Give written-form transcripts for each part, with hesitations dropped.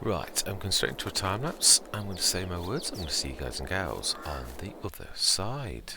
Right, I'm going straight into a time lapse. I'm going to say my words. I'm going to see you guys and gals on the other side.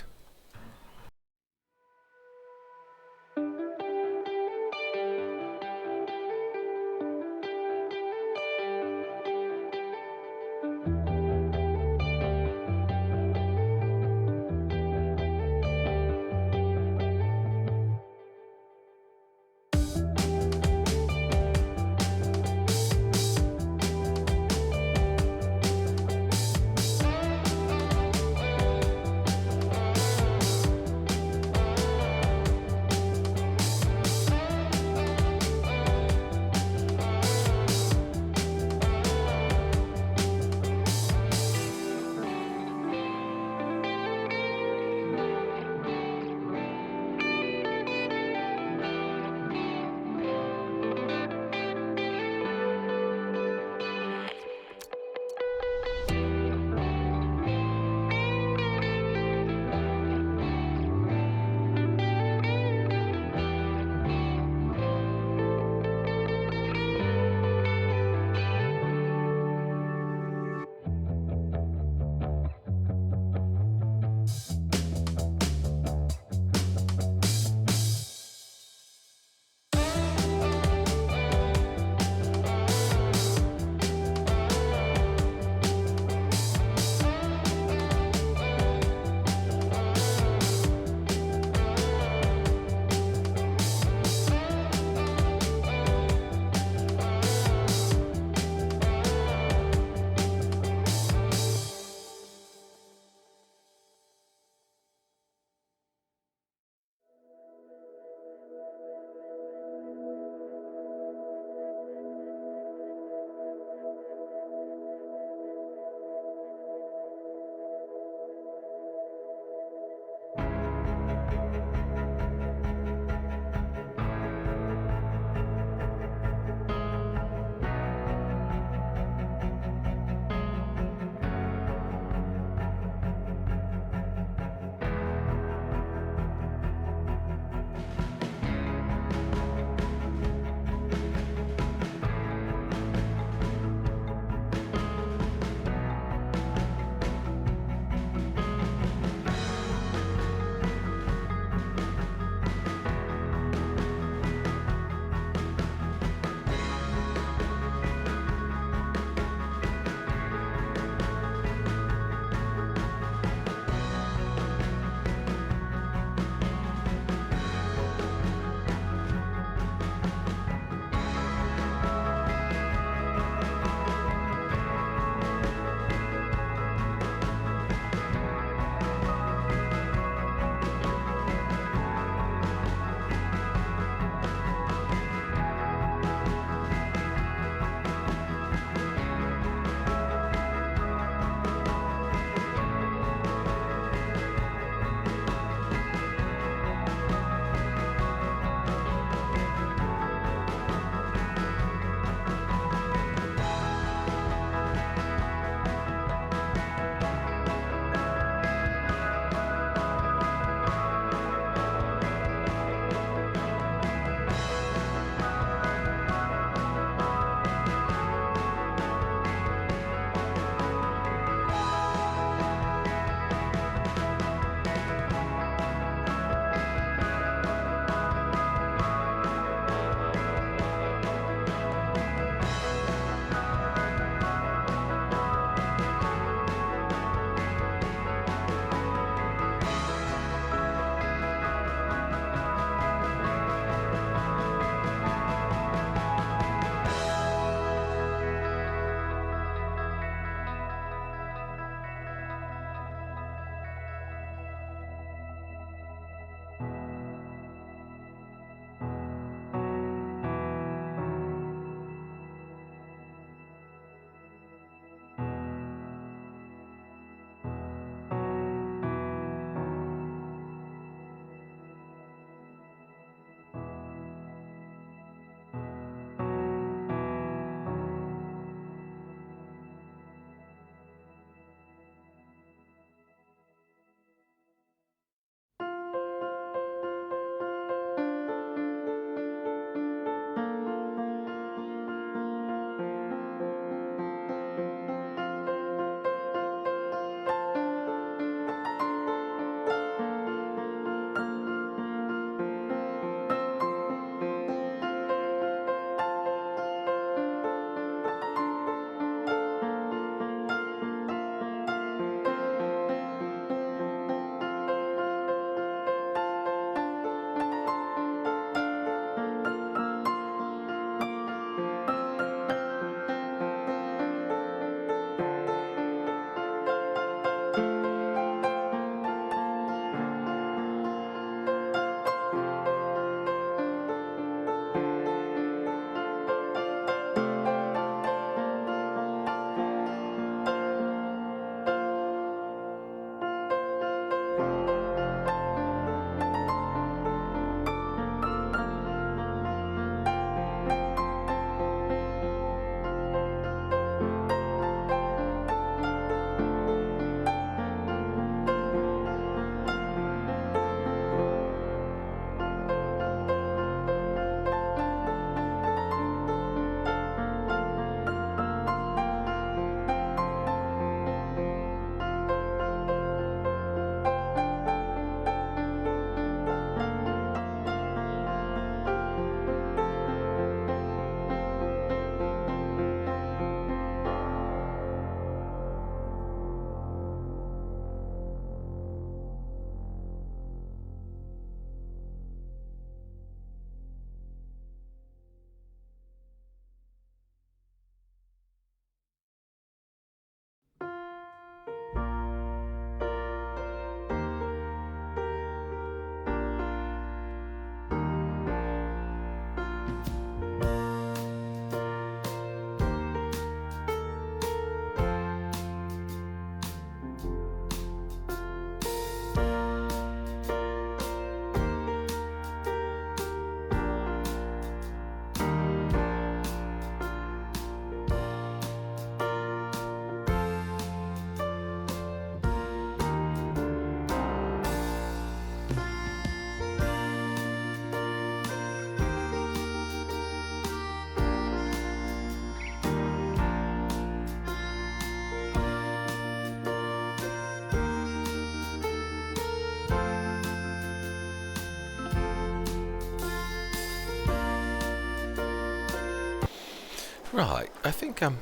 Right, I think I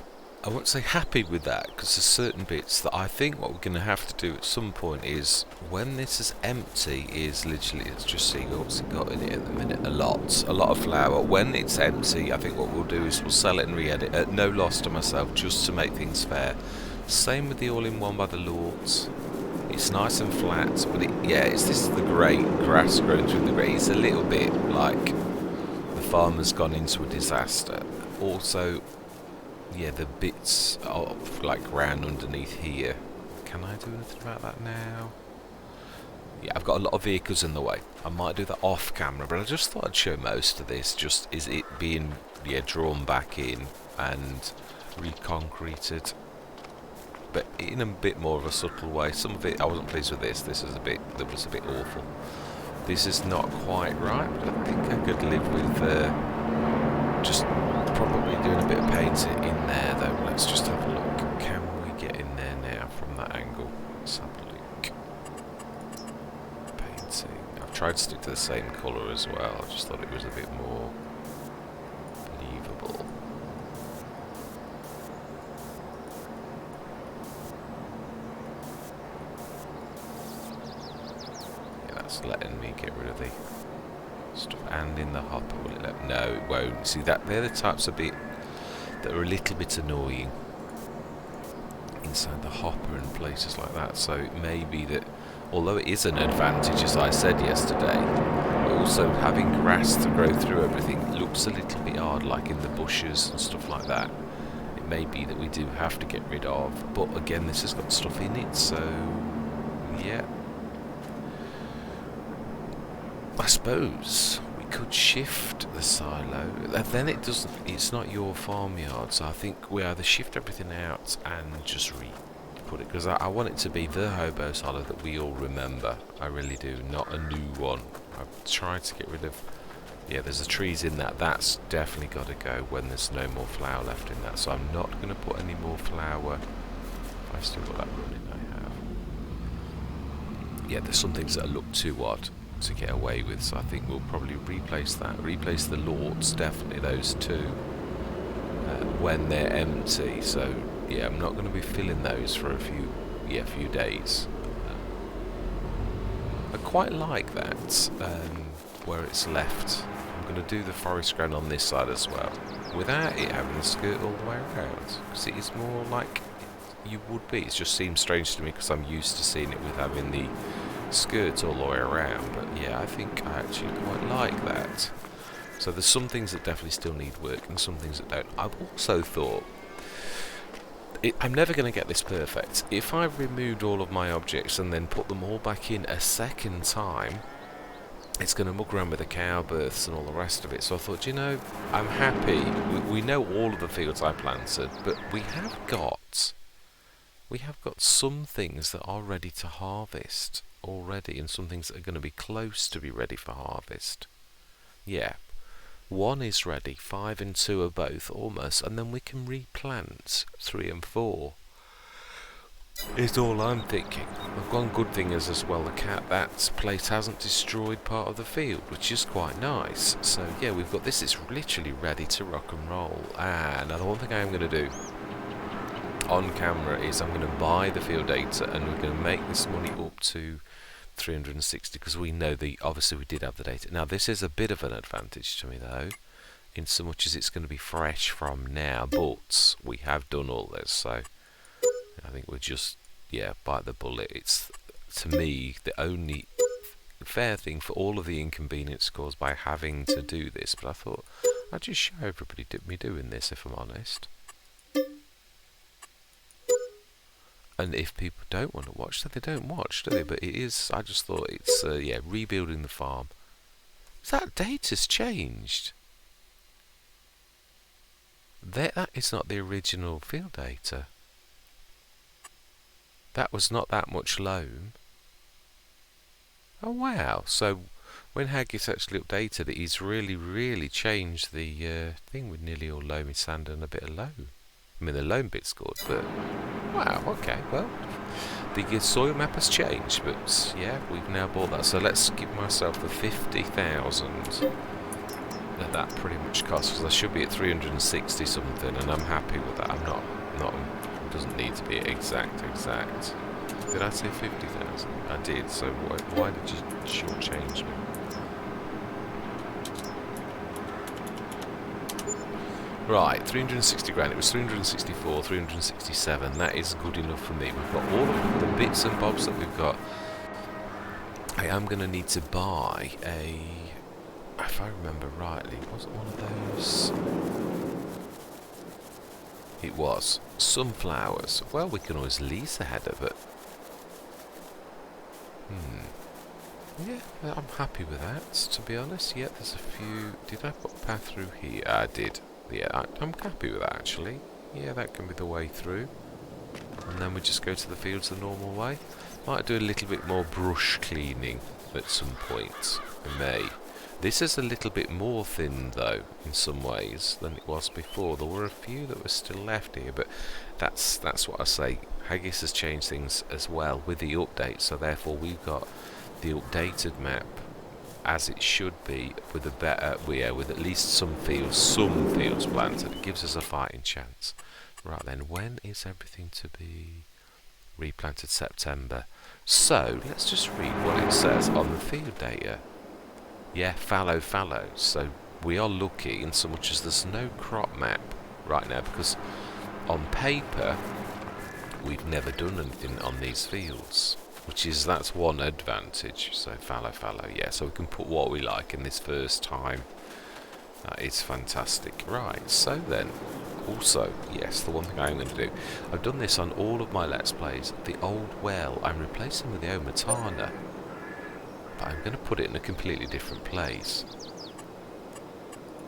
won't say happy with that, because there's certain bits that I think what we're going to have to do at some point is, when this is empty, is literally, let's just see what's it got in it at the minute. A lot of flour. When it's empty, I think what we'll do is we'll sell it and re-edit at no loss to myself, just to make things fair. Same with the all-in-one by the Lords. It's nice and flat, but this is the great grass growing through the grate. It's a little bit like the farmer's gone into a disaster. Also, yeah, the bits of like ground underneath here. Can I do anything about that now? Yeah, I've got a lot of vehicles in the way. I might do that off camera, but I just thought I'd show most of this. Just is it being drawn back in and reconcreted, but in a bit more of a subtle way. Some of it I wasn't pleased with. This was a bit awful. This is not quite right, but I think I could live with just probably doing a bit of painting in there though. Let's just have a look. Can we get in there now from that angle? Let's have a look. Painting. I've tried to stick to the same colour as well. I just thought it was a bit more believable. Yeah, that's letting me get rid of the stuff. And in the hopper, will it let me? No, it won't. See, they're the types of bit that are a little bit annoying inside the hopper and places like that. So it may be that, although it is an advantage, as I said yesterday, also having grass to grow through everything looks a little bit hard, like in the bushes and stuff like that. It may be that we do have to get rid of, but again, this has got stuff in it, so yeah. I suppose we could shift the silo. Then it doesn't. It's not your farmyard, so I think we either shift everything out and just put it, because I want it to be the Hobos Hollow that we all remember. I really do, not a new one. I've tried to get rid of. Yeah, there's the trees in that. That's definitely got to go when there's no more flour left in that. So I'm not going to put any more flour. I still got that running. I have. Yeah, there's some things that look too odd to get away with, so I think we'll probably replace that. Replace the Lords, definitely those two, when they're empty. So yeah, I'm not going to be filling those for a few days. I quite like that, where it's left. I'm going to do the forest ground on this side as well, without it having a skirt all the way around, because it is more like you would be. It just seems strange to me because I'm used to seeing it with having the skirts all the way around, but yeah, I think I actually quite like that. So there's some things that definitely still need work and some things that don't. I've also thought, I'm never going to get this perfect. If I removed all of my objects and then put them all back in a second time, it's going to mug around with the cow births and all the rest of it. So I thought, I'm happy. We know all of the fields I planted, but we have got some things that are ready to harvest already, and some things that are going to be close to be ready for harvest. Yeah, 1 is ready, 5 and 2 are both almost, and then we can replant 3 and 4. Is all I'm thinking. One good thing is as well, that place hasn't destroyed part of the field, which is quite nice. So yeah, we've got this. It's literally ready to rock and roll. And another one thing I am going to do on camera is I'm going to buy the field data, and we're going to make this money up to 360, because we know obviously we did have the data. Now this is a bit of an advantage to me though, in so much as it's going to be fresh from now, but we have done all this, so I think we'll just bite the bullet. It's, to me, the only fair thing for all of the inconvenience caused by having to do this, but I thought I'd just show everybody me doing this, if I'm honest. And if people don't want to watch, then they don't watch, do they? But it is, I just thought it's, rebuilding the farm. That data's changed. That is not the original field data. That was not that much loam. Oh wow, so when Haggis actually updated it, he's really changed the thing with nearly all loamy sand and a bit of loam. I mean, the loam bit's good, but wow, okay, well, the soil map has changed, but yeah, we've now bought that. So let's give myself the 50,000 that pretty much costs, because I should be at 360 something, and I'm happy with that. I'm not, it doesn't need to be exact. Did I say 50,000? I did, so why did you shortchange me? Right, 360 grand. It was 364, 367. That is good enough for me. We've got all of the bits and bobs that we've got. I am going to need to buy a... If I remember rightly, was it one of those? It was. Sunflowers. Well, we can always lease a header, but... Yeah, I'm happy with that, to be honest. Yeah, there's a few... Did I put a path through here? I did. Yeah, I'm happy with that, actually. Yeah, that can be the way through. And then we just go to the fields the normal way. Might do a little bit more brush cleaning at some point. I may. This is a little bit more thin, though, in some ways, than it was before. There were a few that were still left here, but that's what I say. Haggis has changed things as well with the update, so therefore we've got the updated map as it should be, with a better, with at least some fields planted. It gives us a fighting chance. Right then, when is everything to be replanted? September. So let's just read what it says on the field data. Yeah, fallow. So we are lucky in so much as there's no crop map right now, because on paper we've never done anything on these fields, that's one advantage. So fallow, yeah, so we can put what we like in this first time. That is fantastic. Right, so then, also, yes, the one thing I'm going to do, I've done this on all of my Let's Plays. The old well, I'm replacing with the Omatana, but I'm going to put it in a completely different place.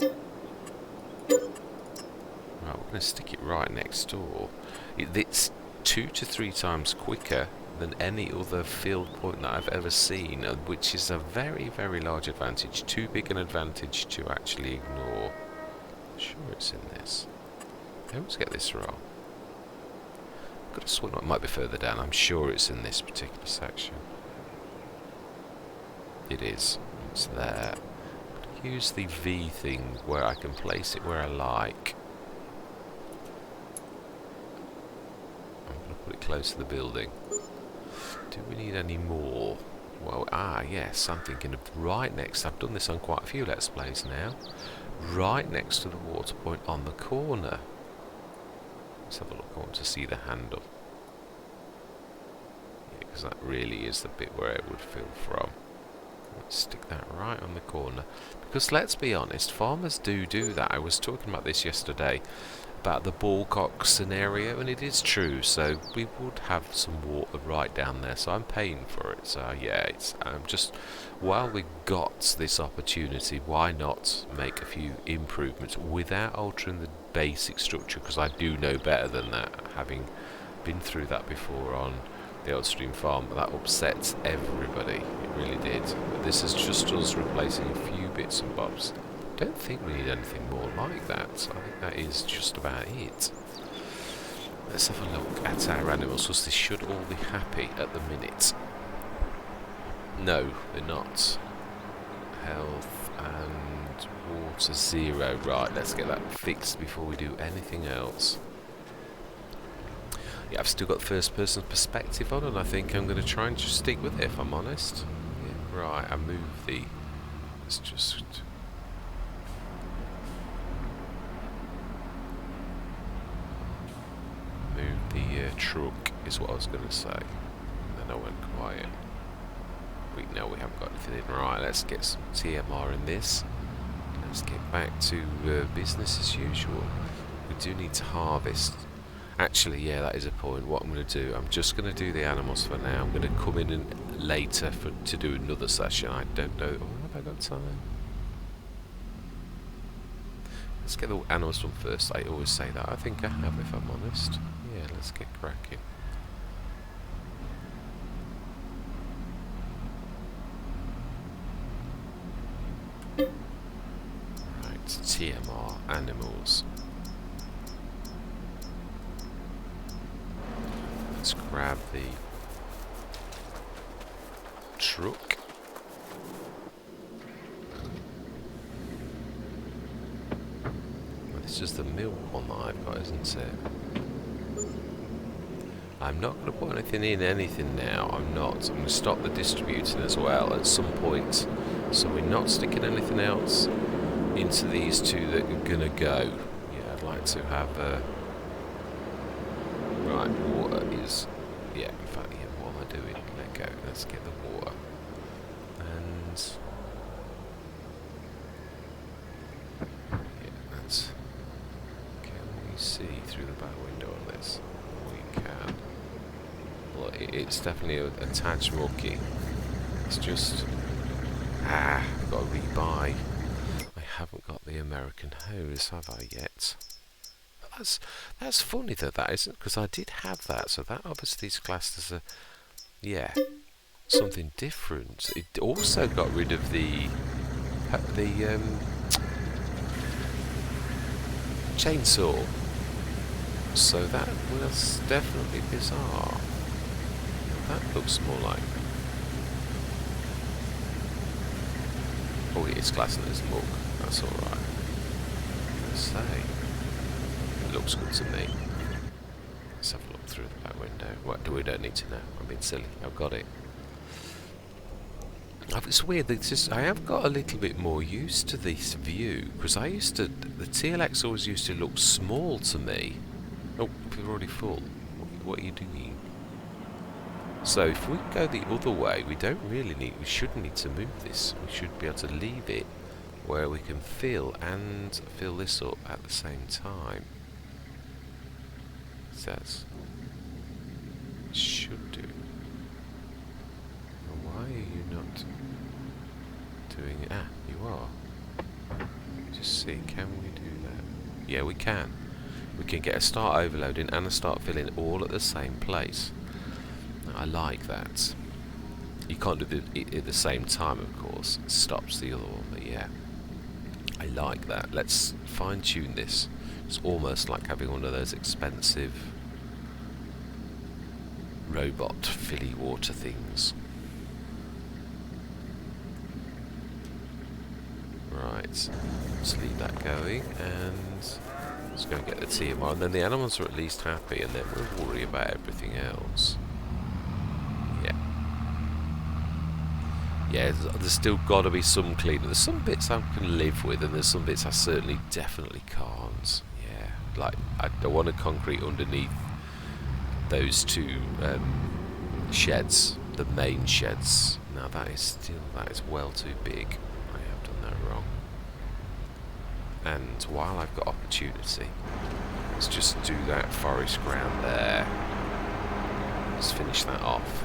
Right, we're going to stick it right next door. It's 2 to 3 times quicker than any other field point that I've ever seen, which is a very, very large advantage. Too big an advantage to actually ignore. I'm sure it's in this. I always get this wrong. I've got a swing, it might be further down. I'm sure it's in this particular section. It is. It's there. Use the V thing where I can place it where I like. I'm going to put it close to the building. Do we need any more? Well, yes, I'm thinking of right next. I've done this on quite a few Let's Plays now. Right next to the water point on the corner. Let's have a look. I want to see the handle. Yeah, because that really is the bit where it would fill from. Let's stick that right on the corner. Because let's be honest, farmers do that. I was talking about this yesterday, about the ballcock scenario, and it is true. So we would have some water right down there, so I'm paying for it. So yeah, it's just, while we got this opportunity, why not make a few improvements without altering the basic structure, because I do know better than that, having been through that before on the old stream farm. That upsets everybody, it really did. But this is just us replacing a few bits and bobs. Don't think we need anything more like that. So I think that is just about it. Let's have a look at our animals, because they should all be happy at the minute. No, they're not. Health and water 0. Right, let's get that fixed before we do anything else. Yeah, I've still got first person perspective on, and I think I'm going to try and just stick with it, if I'm honest. Yeah, right, I move the... Let's just... the truck is what I was going to say, and then I went quiet. No, we haven't got anything in. Right, let's get some TMR in this. Let's get back to business as usual. We do need to harvest. Actually, yeah, that is a point. What I'm going to do, I'm just going to do the animals for now. I'm going to come in later to do another session. I don't know. Oh, have I got time? Let's get the animals done first. I always say that. I think I have, if I'm honest. Yeah, let's get cracking. Right, TMR, animals. Let's grab the truck. just the milk one that I've got, isn't it? I'm not going to put anything in anything now. I'm not. I'm going to stop the distributing as well at some point. So we're not sticking anything else into these two that are going to go. Yeah, I'd like to have right, water is... Yeah, in fact, yeah, what am I doing? Let go. Let's get the water. And... yeah, that's... Can we see through the back window on this? We can. Well, it's definitely a tad mucky. It's just... I've got to rebuy. I haven't got the American hose, have I, yet? That's funny that isn't, because I did have that, so that obviously is classed as a... yeah, something different. It also got rid of the chainsaw. So that was definitely bizarre. That looks more like... oh, it is classed as mug. That's alright. Let's say. It looks good to me. Let's have a look through the back window. What do we don't need to know? I'm being silly. I've got it. It's weird. I have got a little bit more used to this view, because I used to... the TLX always used to look small to me. Oh, we're already full. What are you doing? So if we go the other way, we shouldn't need to move this. We should be able to leave it where we can fill this up at the same time. It says should do. Well, why are you not doing it? Ah, you are. Just see, can we do that? Yeah, we can. We can get a start overloading and a start filling all at the same place. I like that. You can't do it at the same time, of course. It stops the other one, but yeah. I like that. Let's fine-tune this. It's almost like having one of those expensive robot filly water things. Right. Let's leave that going, and let's go and get the TMR. And then the animals are at least happy, and then we'll worry about everything else. Yeah, there's still got to be some cleaning. There's some bits I can live with, and there's some bits I certainly definitely can't. Yeah, like I want a concrete underneath those two sheds, the main sheds. Now that is well too big. I have done that wrong. And while I've got opportunity, let's just do that forest ground there. Let's finish that off.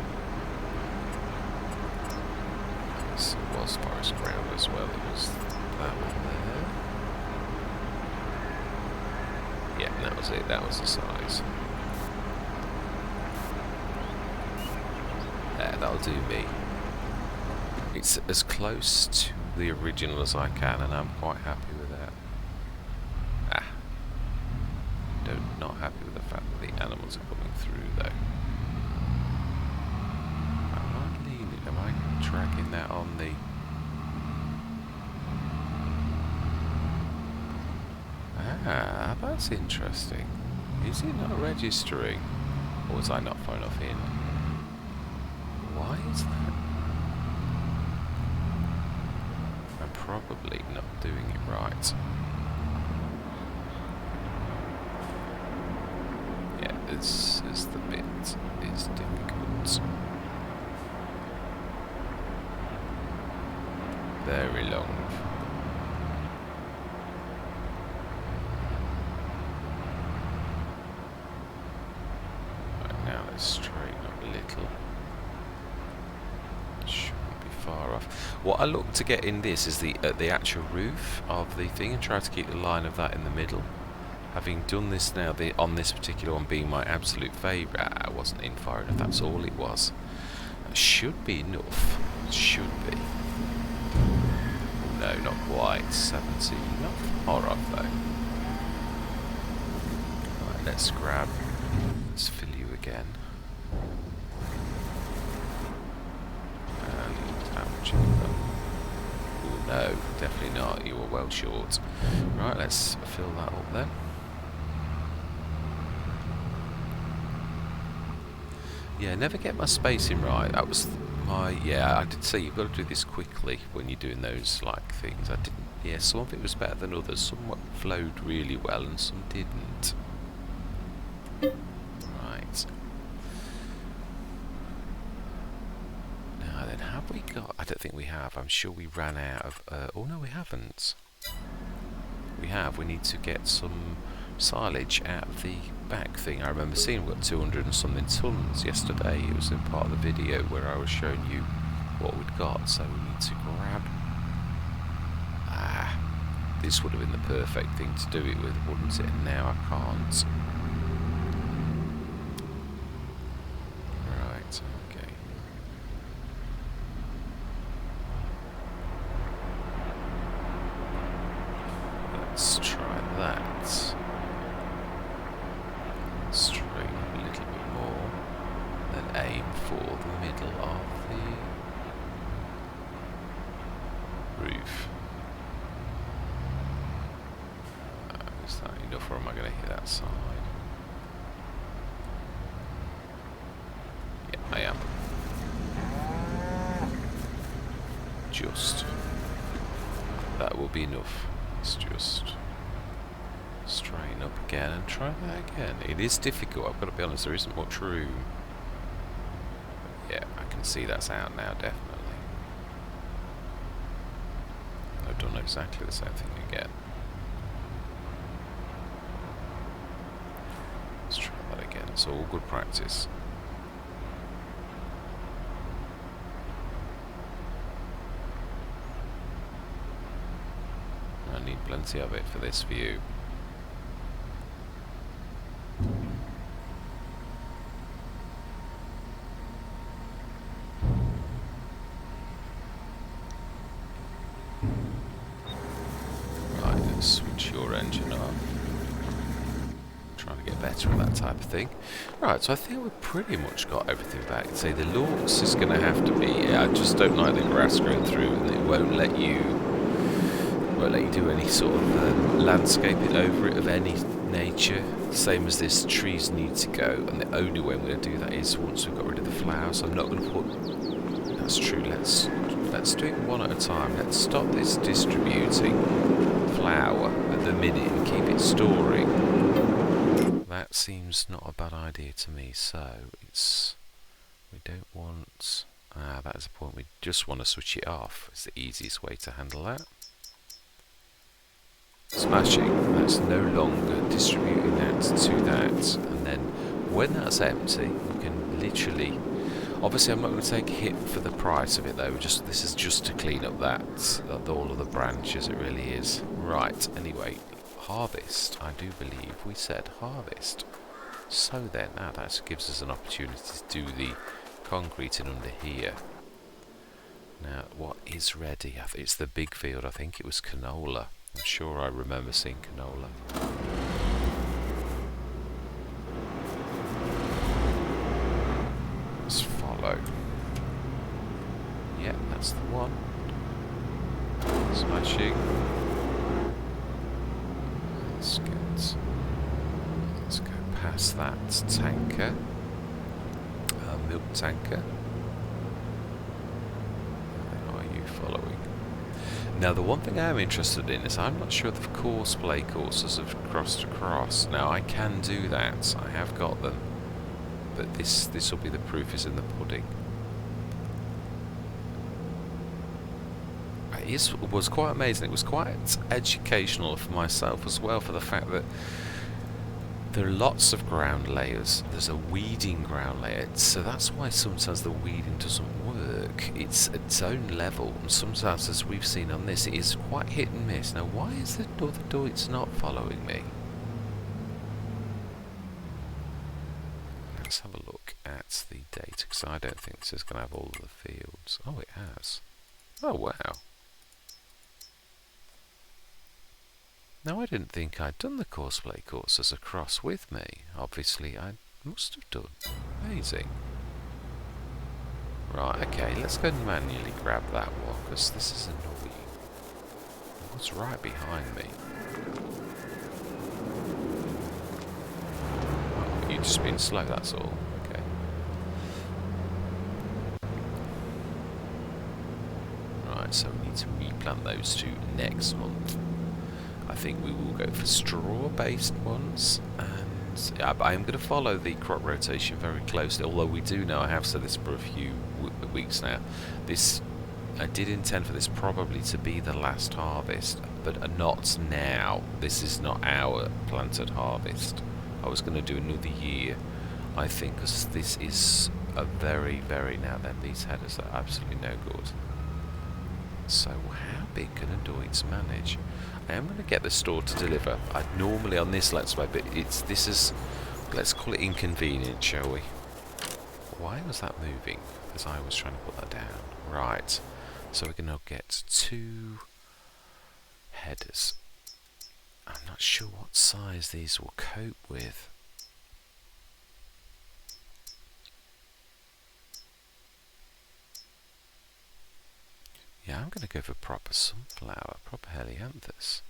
It was forest ground as well. It was that one there. Yeah, that was it. That was the size. Yeah, that'll do me. It's as close to the original as I can, and I'm quite happy with that. Not happy with the fact that the animals are coming through, though. Am I tracking that on the... ah, that's interesting. Is it not registering? Or was I not far enough in? Why is that? I'm probably not doing it right. Yeah, this is the bit is difficult. Very long. Right, now let's straighten up a little. Shouldn't be far off. What I look to get in this is the actual roof of the thing, and try to keep the line of that in the middle. Having done this now, on this particular one being my absolute favourite, I wasn't in far enough. That's all it was. That should be enough. It should be. No, not quite. 70. Not far off though. Right, let's fill you again. And how much have we got? Ooh, No, definitely not. You were well short. Right, let's fill that up then. Yeah, never get my spacing right. That was my... Yeah, I did say you've got to do this quickly when you're doing those, like, things. I didn't... Yeah, some of it was better than others. Some flowed really well and some didn't. Right. Now then, have we got... I don't think we have. I'm sure we ran out of... oh, no, we haven't. We have. We need to get some silage out of the back thing. I remember seeing we've got 200 and something tons yesterday. It was in part of the video where I was showing you what we'd got. So we need to grab... this would have been the perfect thing to do it with, wouldn't it? And now I can't. Right, okay. Let's try that. Straighten up a little bit more. Then aim for the middle of the roof. Is that enough, or am I going to hit that side? Yeah, I am. Just. That will be enough. Let's just straighten up again and try that again. It is difficult, I've got to be honest, there isn't much room. But yeah, I can see that's out now, definitely. I've done exactly the same thing again. Let's try that again. It's all good practice. I need plenty of it for this view. Right, let's switch your engine off. Trying to get better at that type of thing. Right, so I think we've pretty much got everything back. Say the Lords is going to have to be... I just don't like the grass going through, and it won't let you do any sort of landscaping over it of any nature. Same as this, trees need to go, and the only way I'm going to do that is once we've got rid of the flowers. I'm not going to put... That's true, let's do it one at a time. Let's stop this distributing flour at the minute and keep it storing. That seems not a bad idea to me, so it's... We don't want... that is the point, we just want to switch it off. It's the easiest way to handle that. Smashing, that's no longer distributing that to that, and then when that's empty, we can literally... Obviously I'm not going to take a hit for the price of it though, this is just to clean up all of the branches, it really is. Right, anyway, harvest, I do believe we said harvest. So then, now that gives us an opportunity to do the concreting under here. Now, what is ready? It's the big field, I think it was canola. I'm sure I remember seeing canola. Let's follow. Yeah, that's the one. Smashing. Let's go past that tanker. Milk tanker. Are you following? Now the one thing I am interested in is I'm not sure if the play courses have crossed across. Now I can do that, I have got them, but this will be the proof is in the pudding. It was quite amazing, it was quite educational for myself as well, for the fact that there are lots of ground layers. There's a weeding ground layer, so that's why sometimes the weeding doesn't work. It's its own level, and sometimes, as we've seen on this, it is quite hit and miss. Now, why is the other Deutz not following me? Let's have a look at the data, because I don't think this is going to have all of the fields. Oh, it has. Oh, wow. Now, I didn't think I'd done the cosplay courses across with me. Obviously, I must have done. Amazing. Right, okay, let's go and manually grab that one, because this is annoying. What's right behind me? Oh, you're just being slow, that's all. Okay. Right, so we need to replant those two next month. I think we will go for straw-based ones, and I am going to follow the crop rotation very closely, although we do know, I have said this for a few weeks now, this I did intend for this probably to be the last harvest, but not now. This is not our planted harvest. I was going to do another year, I think, because this is a very, now then, these headers are absolutely no good. So how big can Andoids manage? I am going to get the store to deliver. I'd normally on this Let's Play, but this is, let's call it inconvenient, shall we? Why was that moving? Because I was trying to put that down. Right. So we're going to get 2 headers. I'm not sure what size these will cope with. Yeah, I'm going to go for proper sunflower, proper helianthus.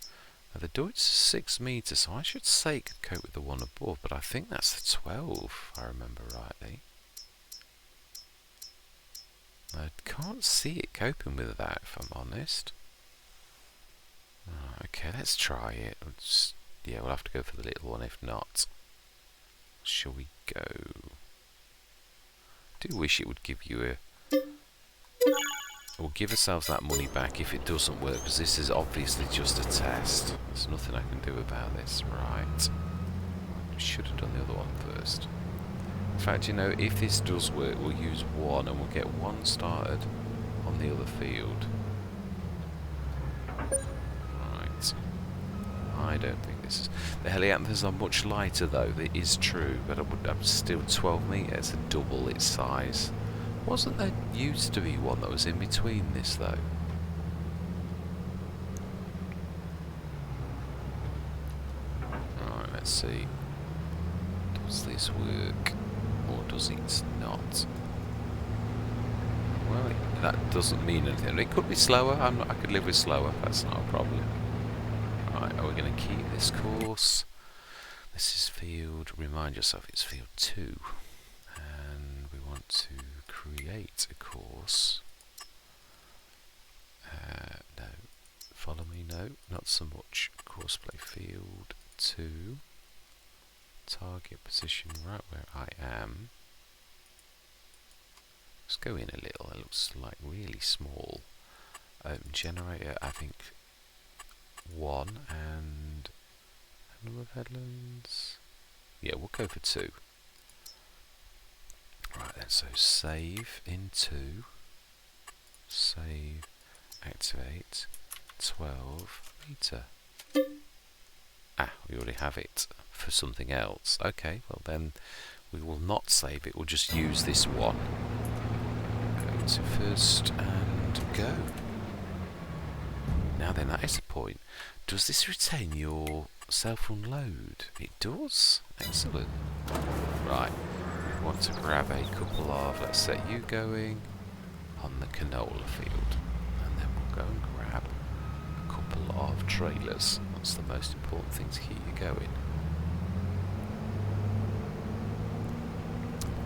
Now the Deutsch is 6 meters, so I should say it could cope with the one above, but I think that's the 12, if I remember rightly. I can't see it coping with that, if I'm honest. Okay, let's try it. Yeah, we'll have to go for the little one if not. Shall we go? I do wish it would give you a... We'll give ourselves that money back if it doesn't work, because this is obviously just a test. There's nothing I can do about this. Right. We should have done the other one first. In fact, you know, if this does work, we'll use 1 and we'll get 1 started on the other field. Right. I don't think this is... The helianthus are much lighter though, it is true, but I'm still 12 metres, a double its size. Wasn't there used to be one that was in between this though? Right, let's see. Does this work? Or does it not? Well, that doesn't mean anything. It could be slower. I could live with slower. That's not a problem. Right, are we going to keep this course? This is field. Remind yourself it's field 2, and we want to create a course. No, follow me. No, not so much. Course play field 2. Target position right where I am. Let's go in a little. It looks like really small. Generator, I think 1 and number of headlands. Yeah, we'll go for 2. Right then, so save in 2. Save, activate, 12 meter. Ah, we already have it for something else. Okay, well then we will not save it, we'll just use this one. Go to first and go. Now then, that is the point. Does this retain your self-unload? It does. Excellent. Right, we want to grab a couple of, let's set you going on the canola field. And then we'll go and grab a couple of trailers. That's the most important thing to keep you going.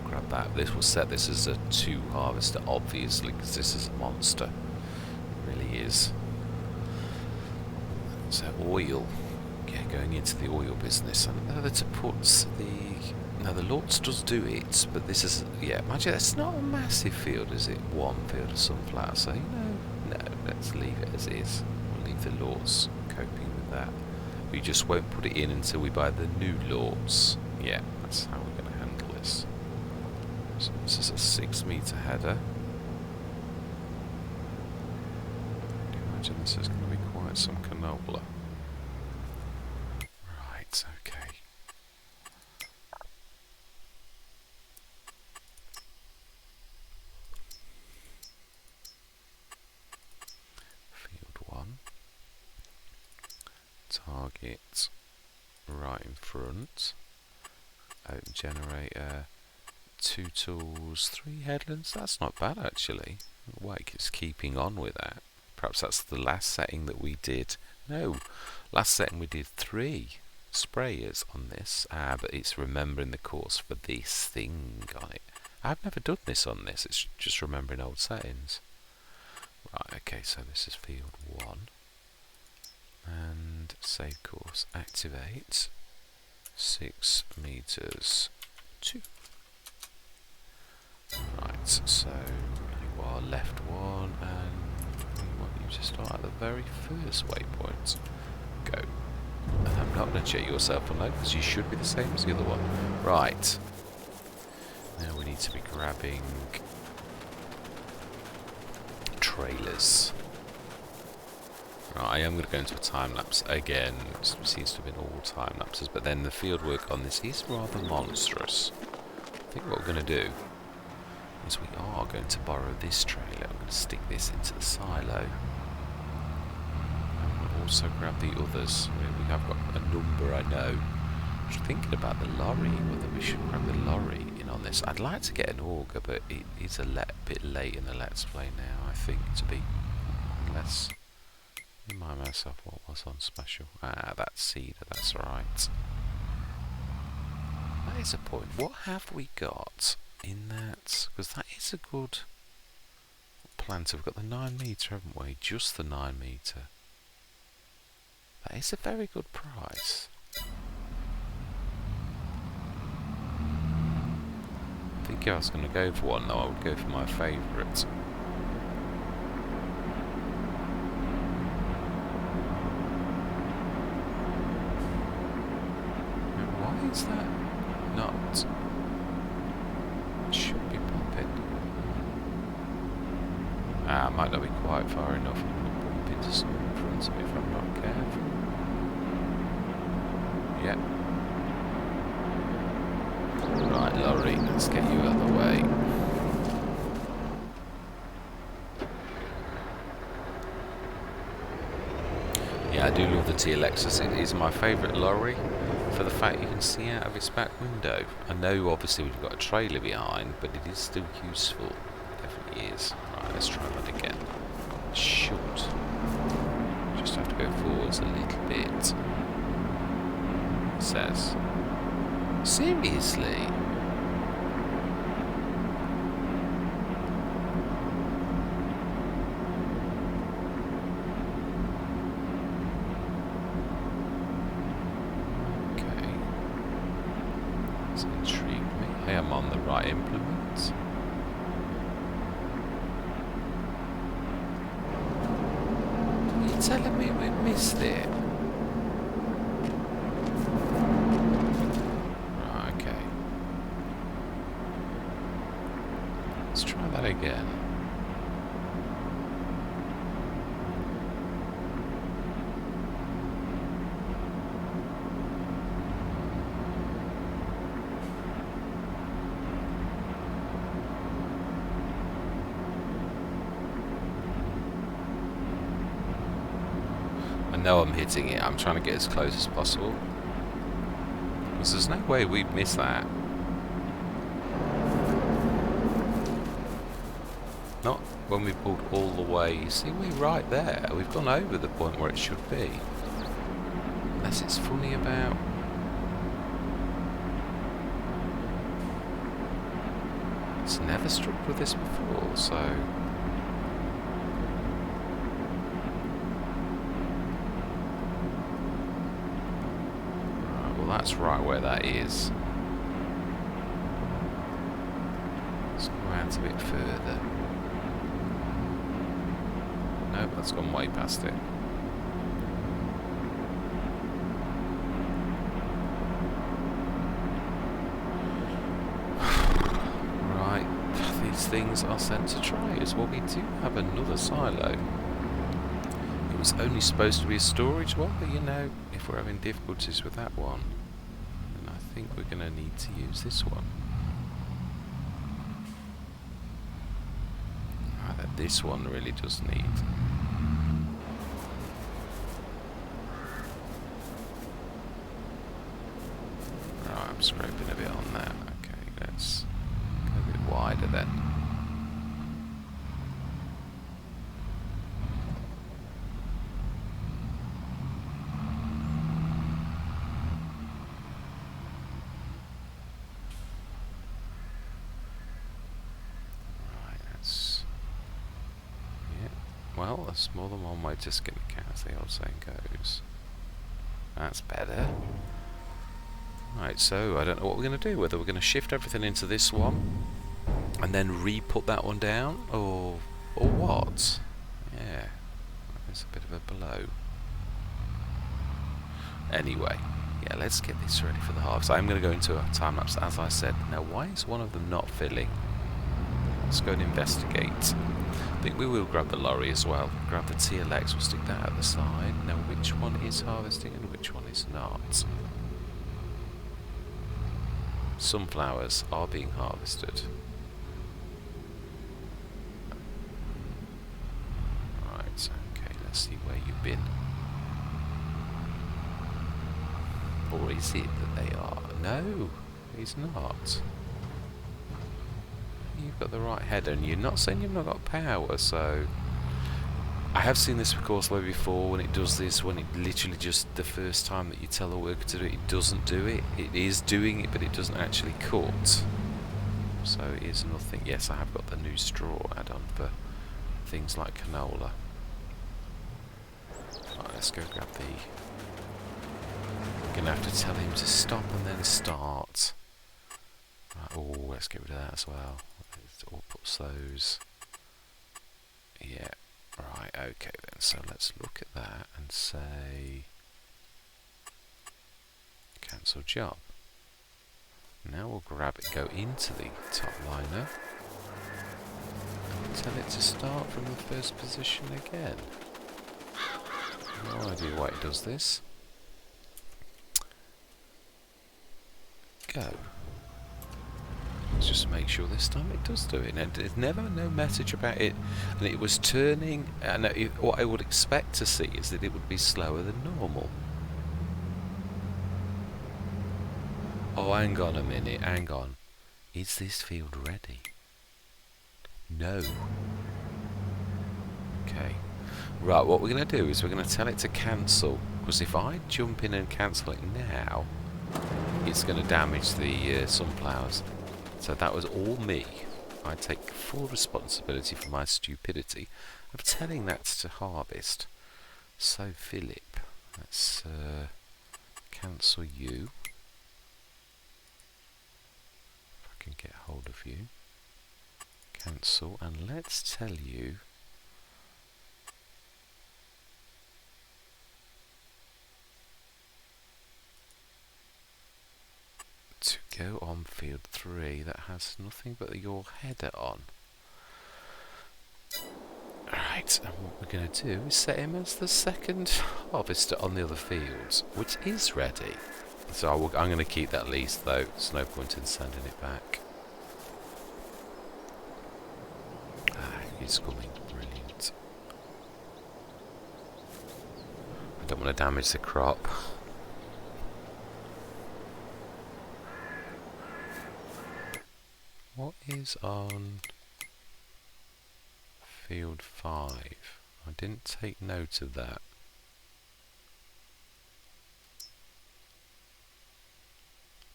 Grab that. This will set this as a 2 harvester, obviously, because this is a monster. It really is. So oil, yeah, going into the oil business. I don't know whether to put the... Now the Lords does do it, but this is, yeah, imagine it's not a massive field, is it? 1 field of sunflower, so you know, no, let's leave it as is. We'll leave the Lords coping with that. We just won't put it in until we buy the new Lords. Yeah, that's how we're going to handle this. So this is a 6 meter header. Can you imagine this is going to be quite some canola. Right, okay. Field 1. Target right in front. Open generator. 2 tools, 3 headlands. That's not bad actually. Wake is keeping on with that. Perhaps that's the last setting that we did. No, last setting we did 3 sprayers on this. But it's remembering the course for this thing on it. I've never done this on this. It's just remembering old settings. Right, okay, so this is field 1. And save course, activate. 6 meters 2. Right, so you are left 1, and we want you to start at the very first waypoint. Go. And I'm not going to check yourself on that because you should be the same as the other one. Right. Now we need to be grabbing trailers. Right, I am going to go into a time lapse again. It seems to have been all time lapses, but then the field work on this is rather monstrous. I think what we're going to do is we are going to borrow this trailer. I'm going to stick this into the silo. I'm going to also grab the others. We have got a number, I know. I was thinking about the lorry, whether we should grab the lorry in on this. I'd like to get an auger, but it is a bit late in the Let's Play now, I think, to be. Unless. Remind myself what was on special. That cedar, that's right. That is a point. What have we got in that? Because that is a good planter. We've got the 9 metre, haven't we? Just the 9 metre. That is a very good price. I think if I was going to go for one, though, I would go for my favourite. Why is that not? It should be popping. It might not be quite far enough. I'm going to bump into something in front of me if I'm not careful. Yep. Right, lorry, let's get you out of the way. Yeah, I do love the TLX. It is my favourite lorry for the fact you can see out of its back window. I know obviously we've got a trailer behind, but it is still useful. It definitely is. Right, let's try that again. Should just have to go forwards a little bit. It says. Seriously? I am on the right implement. Are you telling me we missed it? Right, okay. Let's try that again. I know I'm hitting it. I'm trying to get as close as possible. Because there's no way we'd miss that. Not when we pulled all the way. You see, we're right there. We've gone over the point where it should be. Unless it's funny about... It's never struck with this before, so... That's right where that is. Let's go out a bit further. Nope, that's gone way past it. Right, these things are sent to trials. Well, we do have another silo. It was only supposed to be a storage one, but you know, if we're having difficulties with that one, then I think we're going to need to use this one. This one really does need. Right, I'm scraping a bit on that. Okay, let's go a bit wider then. Well, there's more than one way to skin a cat, as the old saying goes. That's better. Right, so I don't know what we're going to do. Whether we're going to shift everything into this one and then re-put that one down, or what? Yeah, it's a bit of a blow. Anyway, yeah, let's get this ready for the harvest. I'm going to go into a time lapse, as I said. Now, why is one of them not filling? Let's go and investigate. I think we will grab the lorry as well. Grab the TLX, we'll stick that at the side. Now, which one is harvesting and which one is not? Sunflowers are being harvested. Right, okay, let's see where you've been. Or is it that they are? No, he's not. You've got the right header, and you're not saying you've not got power, so... I have seen this, of course, way before, when it does this, when it literally just, the first time that you tell the worker to do it, it doesn't do it. It is doing it, but it doesn't actually cut. So it is nothing. Yes, I have got the new straw add-on for things like canola. Right, let's go grab the... We're going to have to tell him to stop and then start. Right, oh, let's get rid of that as well. All puts those. Yeah. Right, okay then. So let's look at that and say cancel job. Now we'll grab it, go into the top liner and tell it to start from the first position again. No idea why it does this. Go. Let's just make sure this time it does do it. And there's never no message about it. And it was turning. And what I would expect to see is that it would be slower than normal. Oh, hang on a minute. Hang on. Is this field ready? No. Okay. Right, what we're going to do is we're going to tell it to cancel. Because if I jump in and cancel it now, it's going to damage the sunflowers. So that was all me. I take full responsibility for my stupidity of telling that to harvest. So Philip, let's cancel you. If I can get hold of you. Cancel, and let's tell you to go on field 3 that has nothing but your header on. Right, and what we're going to do is set him as the second harvester on the other fields, which is ready. So I'm going to keep that lease though, there's no point in sending it back. He's coming, brilliant. I don't want to damage the crop. What is on field 5? I didn't take note of that.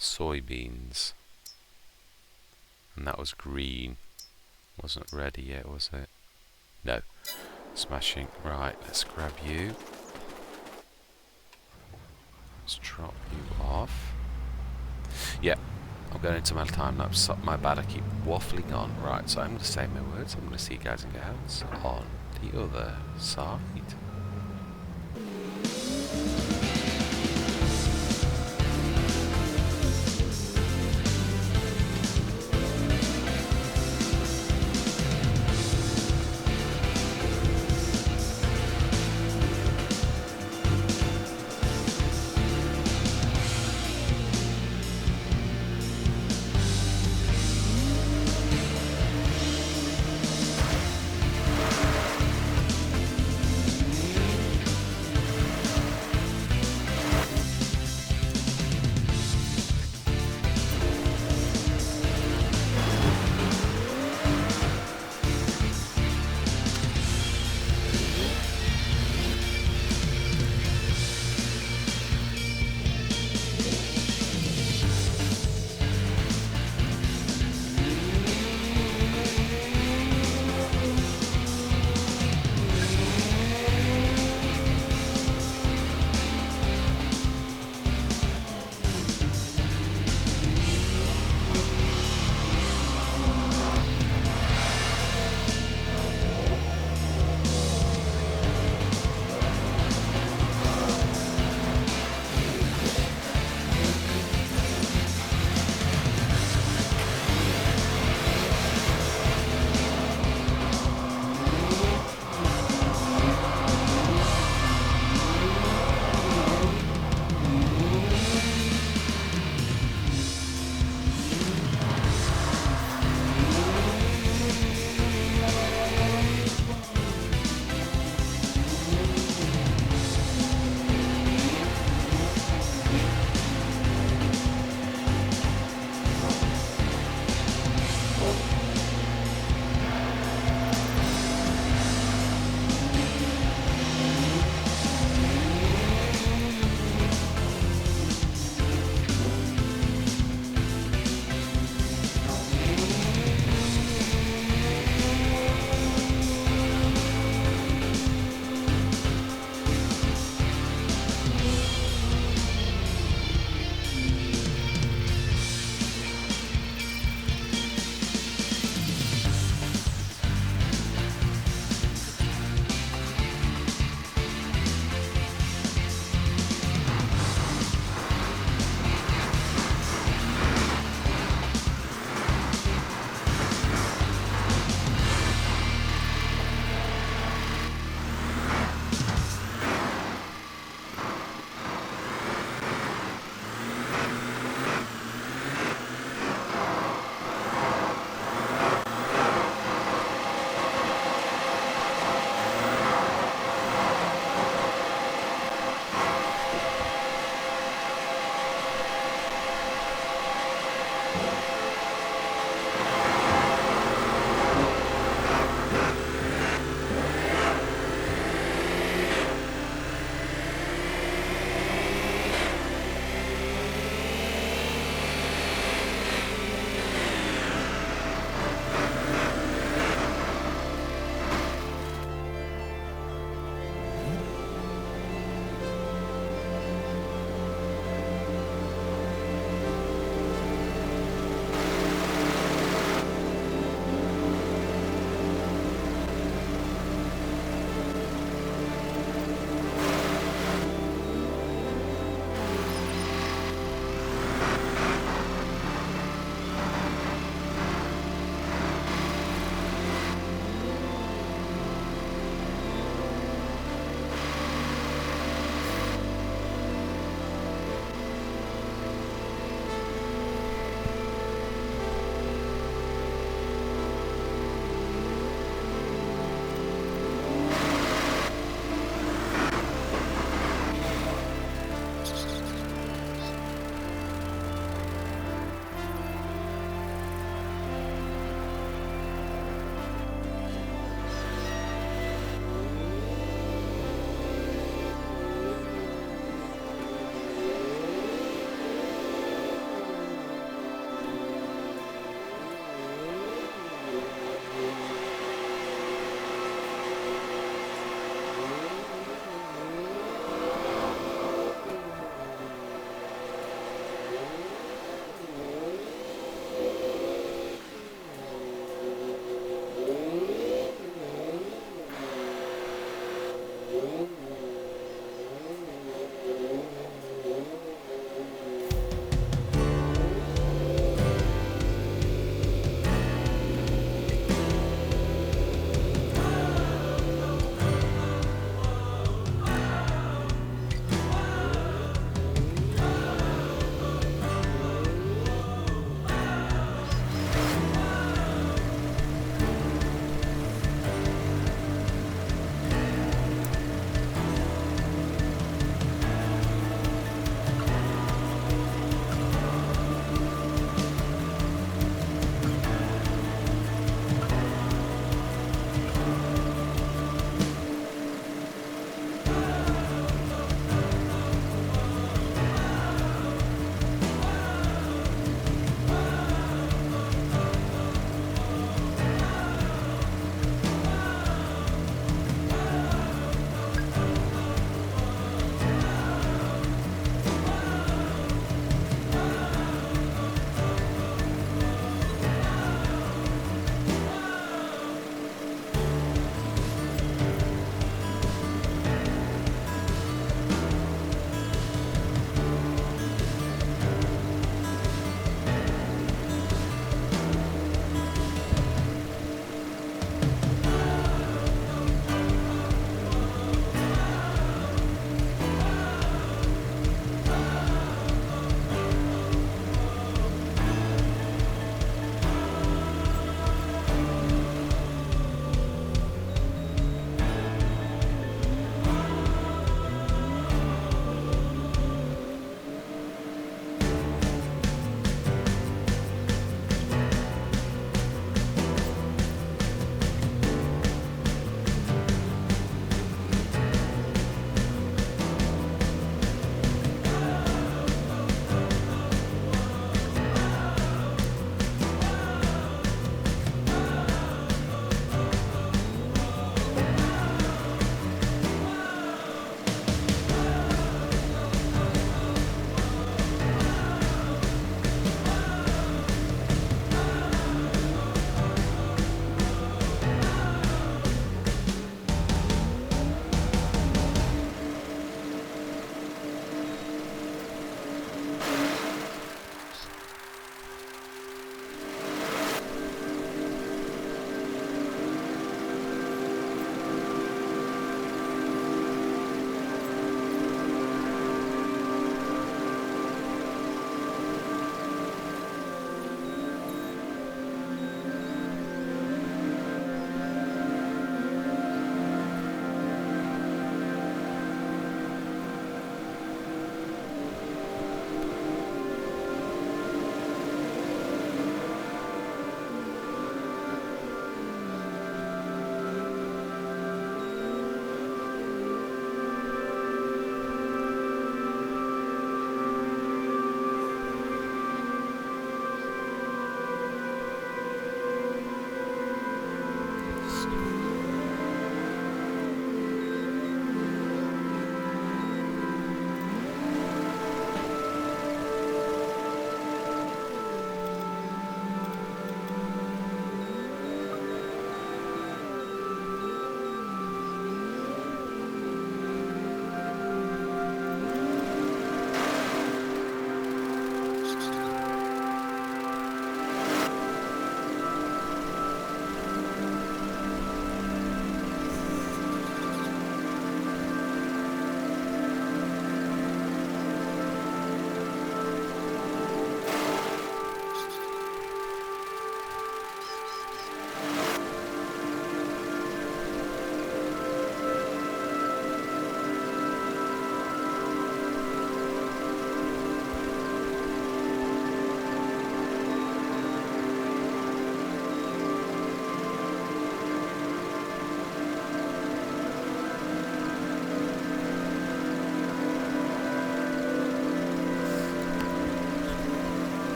Soybeans. And that was green. Wasn't ready yet, was it? No. Smashing. Right, let's grab you. Let's drop you off. Yeah. I'm going into my time lapse. My bad, I keep waffling on. Right, so I'm going to say my words. I'm going to see you guys and gals on the other side.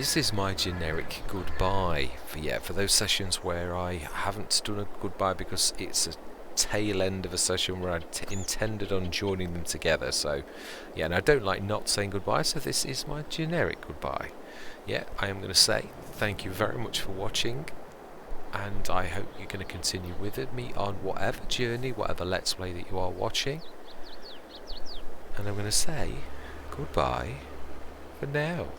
this is my generic goodbye for those sessions where I haven't done a goodbye because it's a tail end of a session where I intended on joining them together. So yeah, and I don't like not saying goodbye, so this is my generic goodbye. Yeah, I am going to say thank you very much for watching, and I hope you're going to continue with me on whatever journey, whatever Let's Play that you are watching. And I'm going to say goodbye for now.